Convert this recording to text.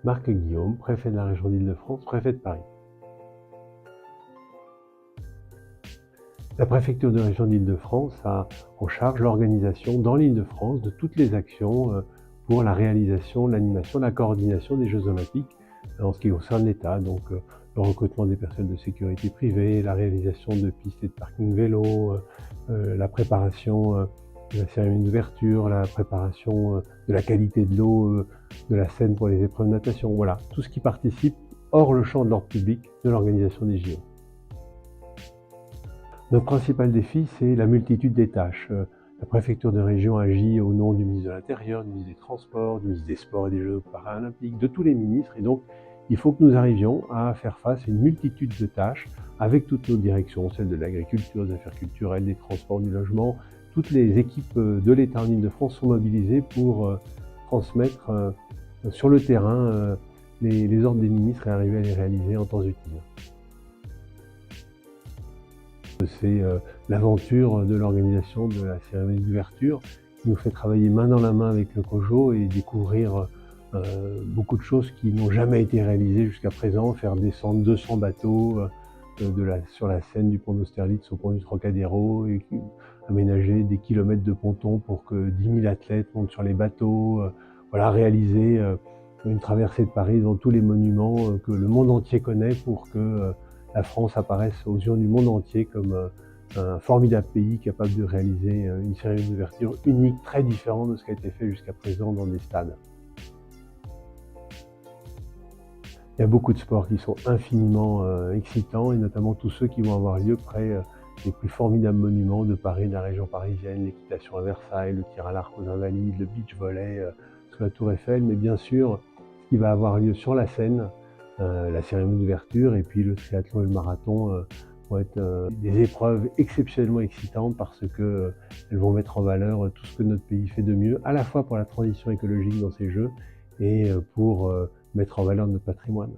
Marc Guillaume, préfet de la région d'Île-de-France, préfet de Paris. La préfecture de région d'Île-de-France a en charge l'organisation dans l'Île-de-France de toutes les actions pour la réalisation, l'animation, la coordination des Jeux Olympiques en ce qui concerne l'État. Donc le recrutement des personnels de sécurité privée, la réalisation de pistes et de parking vélo, la préparation de la cérémonie d'ouverture, la préparation de la qualité de l'eau de la Seine pour les épreuves de natation. Voilà, tout ce qui participe hors le champ de l'ordre public de l'organisation des JO. Notre principal défi, c'est la multitude des tâches. La préfecture de région agit au nom du ministre de l'Intérieur, du ministre des Transports, du ministre des Sports et des Jeux paralympiques, de tous les ministres. Et donc, il faut que nous arrivions à faire face à une multitude de tâches avec toutes nos directions, celles de l'agriculture, des affaires culturelles, des transports, du logement. Toutes les équipes de l'État en Île-de-France sont mobilisées pour transmettre sur le terrain les ordres des ministres et arriver à les réaliser en temps utile. C'est l'aventure de l'organisation de la cérémonie d'ouverture qui nous fait travailler main dans la main avec le COJO et découvrir beaucoup de choses qui n'ont jamais été réalisées jusqu'à présent, faire descendre 200 bateaux sur la Seine du pont d'Austerlitz au pont du Trocadéro, et aménager des kilomètres de pontons pour que 10 000 athlètes montent sur les bateaux, voilà, réaliser une traversée de Paris dans tous les monuments que le monde entier connaît pour que la France apparaisse aux yeux du monde entier comme un formidable pays capable de réaliser une cérémonie d'ouverture unique, très différente de ce qui a été fait jusqu'à présent dans des stades. Il y a beaucoup de sports qui sont infiniment excitants, et notamment tous ceux qui vont avoir lieu près des plus formidables monuments de Paris, de la région parisienne, l'équitation à Versailles, le tir à l'arc aux Invalides, le beach volley sous la Tour Eiffel, mais bien sûr, ce qui va avoir lieu sur la Seine, la cérémonie d'ouverture, et puis le triathlon et le marathon vont être des épreuves exceptionnellement excitantes parce que elles vont mettre en valeur tout ce que notre pays fait de mieux, à la fois pour la transition écologique dans ces Jeux et pour mettre en valeur notre patrimoine.